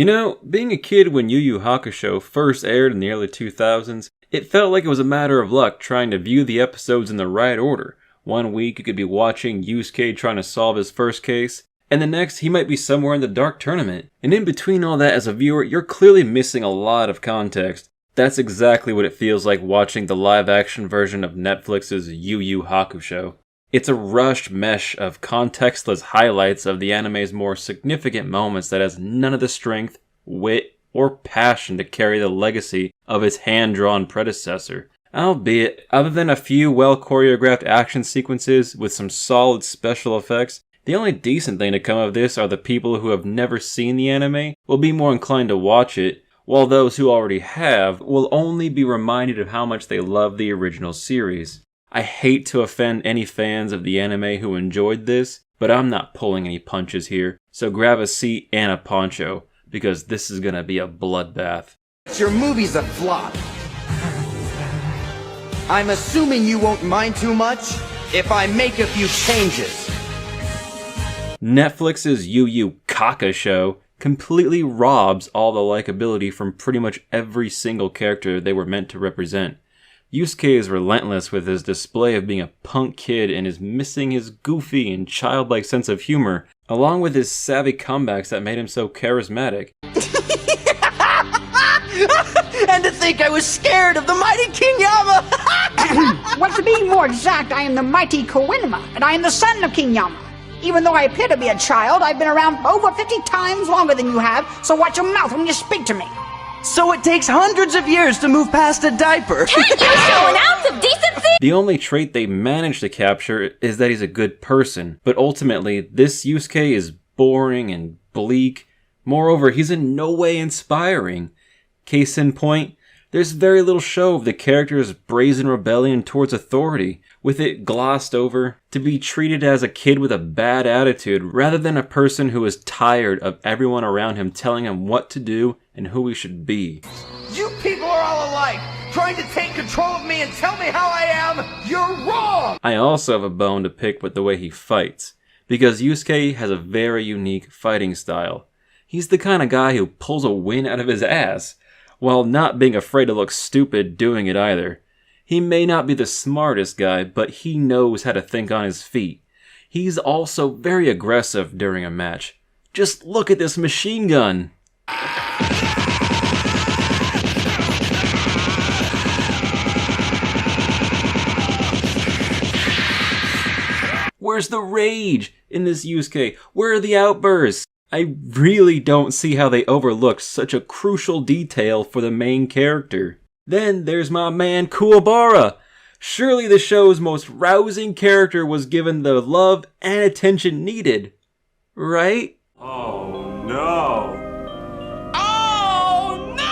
You know, being a kid when Yu Yu Hakusho first aired in the early 2000s, it felt like it was a matter of luck trying to view the episodes in the right order. One week you could be watching Yusuke trying to solve his first case, and the next he might be somewhere in the dark tournament. And in between all that as a viewer, you're clearly missing a lot of context. That's exactly what it feels like watching the live-action version of Netflix's Yu Yu Hakusho. It's a rushed mesh of contextless highlights of the anime's more significant moments that has none of the strength, wit, or passion to carry the legacy of its hand-drawn predecessor. Albeit, other than a few well-choreographed action sequences with some solid special effects, the only decent thing to come of this are the people who have never seen the anime will be more inclined to watch it, while those who already have will only be reminded of how much they love the original series. I hate to offend any fans of the anime who enjoyed this, but I'm not pulling any punches here, so grab a seat and a poncho, because this is gonna be a bloodbath. Your movie's a flop. I'm assuming you won't mind too much if I make a few changes. Netflix's Yu Yu Hakusho completely robs all the likability from pretty much every single character they were meant to represent. Yusuke is relentless with his display of being a punk kid and is missing his goofy and childlike sense of humor, along with his savvy comebacks that made him so charismatic. And to think I was scared of the mighty King Yama! Well, to be more exact, I am the mighty Kuwabara, and I am the son of King Yama. Even though I appear to be a child, I've been around over 50 times longer than you have, so watch your mouth when you speak to me. So it takes hundreds of years to move past a diaper. Can't you show an ounce of decency? The only trait they managed to capture is that he's a good person, but ultimately, this Yusuke is boring and bleak. Moreover, he's in no way inspiring. Case in point, there's very little show of the character's brazen rebellion towards authority, with it glossed over to be treated as a kid with a bad attitude rather than a person who is tired of everyone around him telling him what to do and who he should be. You people are all alike, trying to take control of me and tell me how I am. You're wrong! I also have a bone to pick with the way he fights, because Yusuke has a very unique fighting style. He's the kind of guy who pulls a win out of his ass, while not being afraid to look stupid doing it either. He may not be the smartest guy, but he knows how to think on his feet. He's also very aggressive during a match. Just look at this machine gun! Where's the rage in this Yusuke? Where are the outbursts? I really don't see how they overlooked such a crucial detail for the main character. Then there's my man Kuwabara. Surely the show's most rousing character was given the love and attention needed. Right? Oh no! Oh no!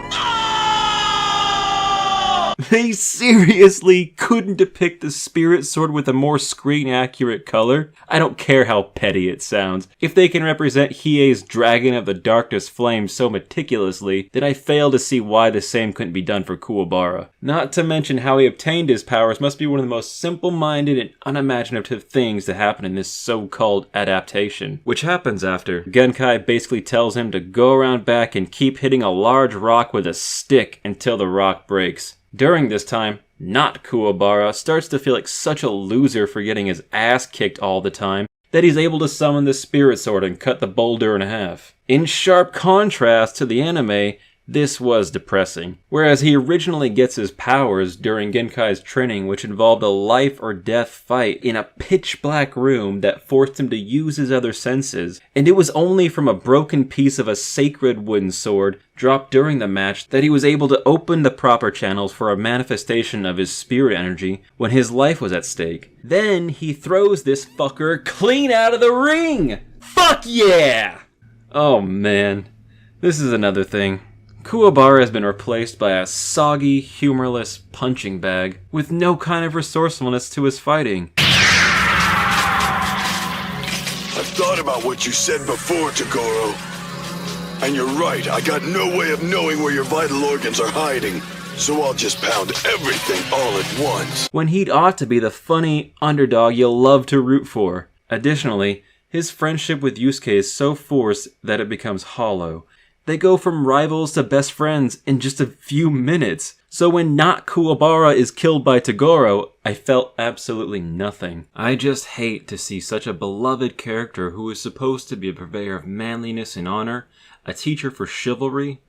No! They seriously couldn't depict the spirit sword with a more screen-accurate color? I don't care how petty it sounds. If they can represent Hiei's Dragon of the Darkness Flame so meticulously, then I fail to see why the same couldn't be done for Kuwabara. Not to mention how he obtained his powers must be one of the most simple-minded and unimaginative things to happen in this so-called adaptation. Which happens after Genkai basically tells him to go around back and keep hitting a large rock with a stick until the rock breaks. During this time, not Kuwabara starts to feel like such a loser for getting his ass kicked all the time that he's able to summon the spirit sword and cut the boulder in half. In sharp contrast to the anime, this was depressing. Whereas he originally gets his powers during Genkai's training, which involved a life or death fight in a pitch black room that forced him to use his other senses, and it was only from a broken piece of a sacred wooden sword dropped during the match that he was able to open the proper channels for a manifestation of his spirit energy when his life was at stake. Then he throws this fucker clean out of the ring! Fuck yeah! Oh man, this is another thing. Kuwabara has been replaced by a soggy, humorless punching bag with no kind of resourcefulness to his fighting. I've thought about what you said before, Tagoro. And you're right, I got no way of knowing where your vital organs are hiding, so I'll just pound everything all at once. When he'd ought to be the funny underdog you'll love to root for. Additionally, His friendship with Yusuke is so forced that it becomes hollow. They go from rivals to best friends in just a few minutes. So when not Kuwabara is killed by Toguro, I felt absolutely nothing. I just hate to see such a beloved character who is supposed to be a purveyor of manliness and honor, a teacher for chivalry.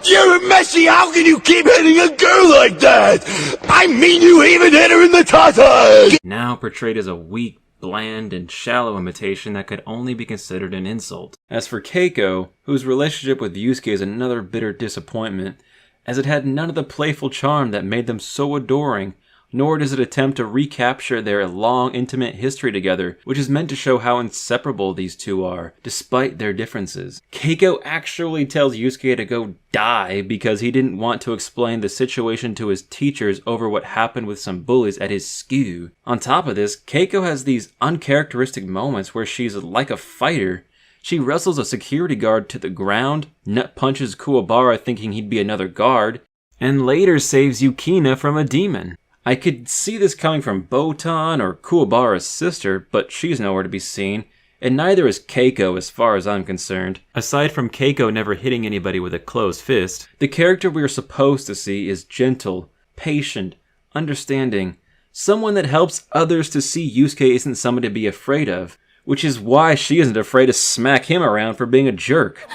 You're messy! How can you keep hitting a girl like that? I mean, you even hit her in the tatas! Now portrayed as a weak, bland, and shallow imitation that could only be considered an insult. As for Keiko, whose relationship with Yusuke is another bitter disappointment, as it had none of the playful charm that made them so adoring, nor does it attempt to recapture their long, intimate history together, which is meant to show how inseparable these two are, despite their differences. Keiko actually tells Yusuke to go die because he didn't want to explain the situation to his teachers over what happened with some bullies at his school. On top of this, Keiko has these uncharacteristic moments where she's like a fighter. She wrestles a security guard to the ground, nut punches Kuwabara thinking he'd be another guard, and later saves Yukina from a demon. I could see this coming from Botan or Kuwabara's sister, but she's nowhere to be seen, and neither is Keiko as far as I'm concerned. Aside from Keiko never hitting anybody with a closed fist, the character we are supposed to see is gentle, patient, understanding, someone that helps others to see Yusuke isn't someone to be afraid of, which is why she isn't afraid to smack him around for being a jerk.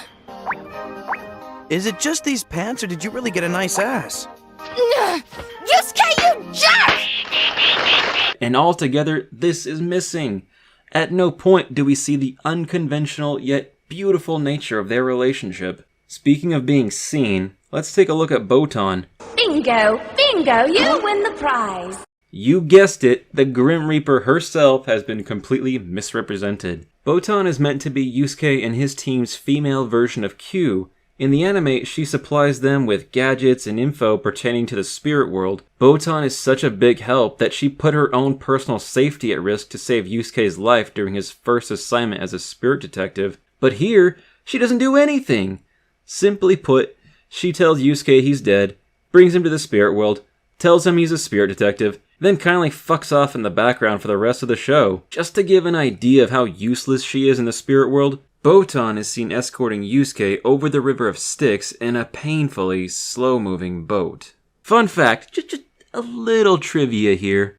Is it just these pants, or did you really get a nice ass? Yusuke, you jerk! And altogether, this is missing. At no point do we see the unconventional yet beautiful nature of their relationship. Speaking of being seen, let's take a look at Botan. Bingo, bingo, you win the prize. You guessed it, the Grim Reaper herself has been completely misrepresented. Botan is meant to be Yusuke and his team's female version of Q. In the anime, she supplies them with gadgets and info pertaining to the spirit world. Botan is such a big help that she put her own personal safety at risk to save Yusuke's life during his first assignment as a spirit detective. But here, she doesn't do anything. Simply put, she tells Yusuke he's dead, brings him to the spirit world, tells him he's a spirit detective, then kindly fucks off in the background for the rest of the show. Just to give an idea of how useless she is in the spirit world, Botan is seen escorting Yusuke over the River of Styx in a painfully slow-moving boat. Fun fact, just a little trivia here.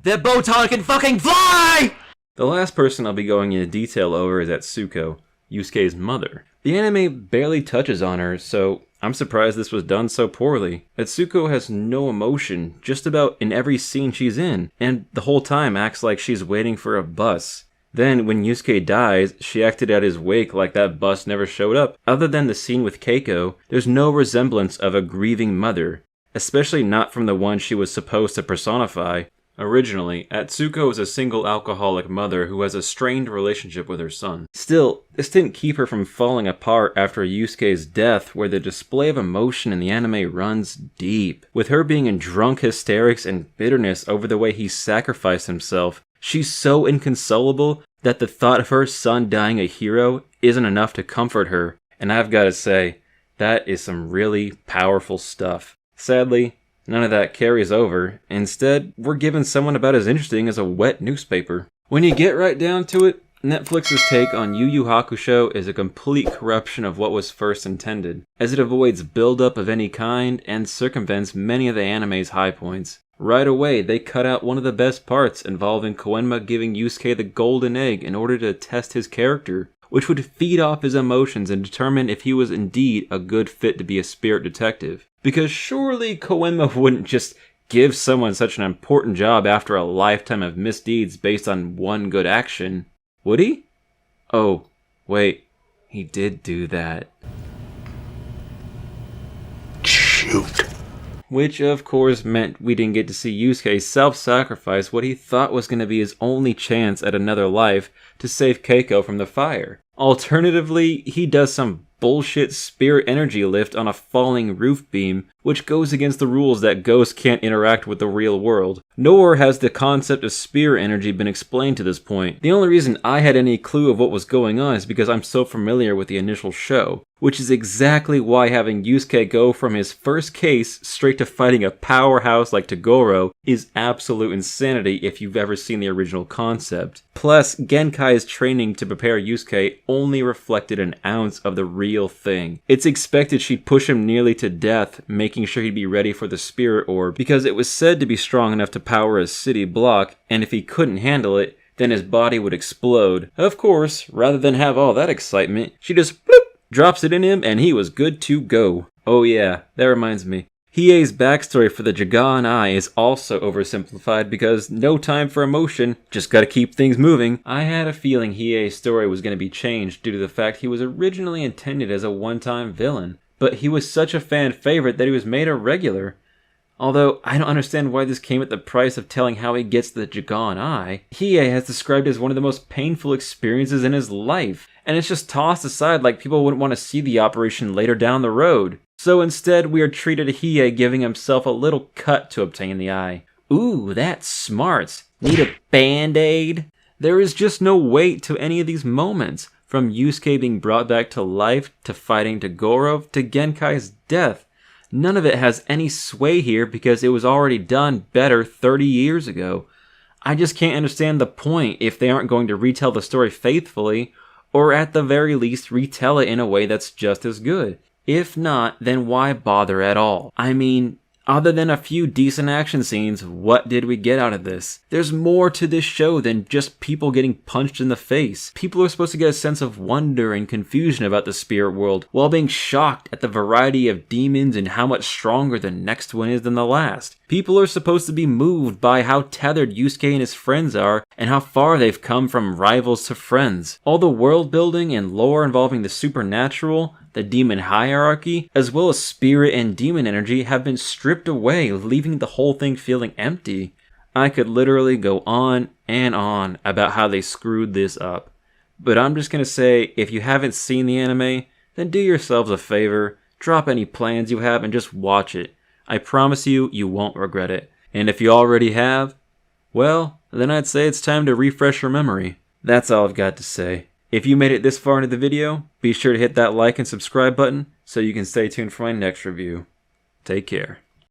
That Botan can fucking fly! The last person I'll be going into detail over is Atsuko, Yusuke's mother. The anime barely touches on her, so I'm surprised this was done so poorly. Atsuko has no emotion just about in every scene she's in, and the whole time acts like she's waiting for a bus. Then, when Yusuke dies, she acted at his wake like that bus never showed up. Other than the scene with Keiko, there's no resemblance of a grieving mother, especially not from the one she was supposed to personify. Originally, Atsuko is a single alcoholic mother who has a strained relationship with her son. Still, this didn't keep her from falling apart after Yusuke's death, where the display of emotion in the anime runs deep. With her being in drunk hysterics and bitterness over the way he sacrificed himself, she's so inconsolable that the thought of her son dying a hero isn't enough to comfort her, and I've got to say, that is some really powerful stuff. Sadly, none of that carries over. Instead, we're given someone about as interesting as a wet newspaper. When you get right down to it, Netflix's take on Yu Yu Hakusho is a complete corruption of what was first intended, as it avoids build-up of any kind and circumvents many of the anime's high points. Right away, they cut out one of the best parts, involving Koenma giving Yusuke the golden egg in order to test his character, which would feed off his emotions and determine if he was indeed a good fit to be a spirit detective. Because surely Koenma wouldn't just give someone such an important job after a lifetime of misdeeds based on one good action, would he? Oh, wait, he did do that. Shoot. Which, of course, meant we didn't get to see Yusuke self-sacrifice what he thought was going to be his only chance at another life to save Keiko from the fire. Alternatively, he does some bullshit spirit energy lift on a falling roof beam, which goes against the rules that ghosts can't interact with the real world. Nor has the concept of spirit energy been explained to this point. The only reason I had any clue of what was going on is because I'm so familiar with the initial show, which is exactly why having Yusuke go from his first case straight to fighting a powerhouse like Toguro is absolute insanity if you've ever seen the original concept. Plus, Genkai's training to prepare Yusuke only reflected an ounce of the real thing. It's expected she'd push him nearly to death, making sure he'd be ready for the spirit orb, because it was said to be strong enough to power a city block, and if he couldn't handle it, then his body would explode. Of course, rather than have all that excitement, she just bloop, drops it in him and he was good to go. Oh yeah, that reminds me. Hiei's backstory for the Jagan Eye is also oversimplified because no time for emotion, just gotta keep things moving. I had a feeling Hiei's story was going to be changed due to the fact he was originally intended as a one-time villain, but he was such a fan favorite that he was made a regular. Although, I don't understand why this came at the price of telling how he gets the Jagan Eye. Hiei has described it as one of the most painful experiences in his life, and it's just tossed aside like people wouldn't want to see the operation later down the road. So instead, we are treated to Hiei giving himself a little cut to obtain the eye. Ooh, that's smart. Need a band-aid? There is just no weight to any of these moments, from Yusuke being brought back to life, to fighting Toguro, to Genkai's death. None of it has any sway here because it was already done better 30 years ago. I just can't understand the point if they aren't going to retell the story faithfully, or at the very least retell it in a way that's just as good. If not, then why bother at all? I mean, other than a few decent action scenes, what did we get out of this? There's more to this show than just people getting punched in the face. People are supposed to get a sense of wonder and confusion about the spirit world, while being shocked at the variety of demons and how much stronger the next one is than the last. People are supposed to be moved by how tethered Yusuke and his friends are, and how far they've come from rivals to friends. All the world building and lore involving the supernatural, the demon hierarchy, as well as spirit and demon energy have been stripped away, leaving the whole thing feeling empty. I could literally go on and on about how they screwed this up. But I'm just gonna say, if you haven't seen the anime, then do yourselves a favor, drop any plans you have and just watch it. I promise you, you won't regret it. And if you already have, well, then I'd say it's time to refresh your memory. That's all I've got to say. If you made it this far into the video, be sure to hit that like and subscribe button so you can stay tuned for my next review. Take care.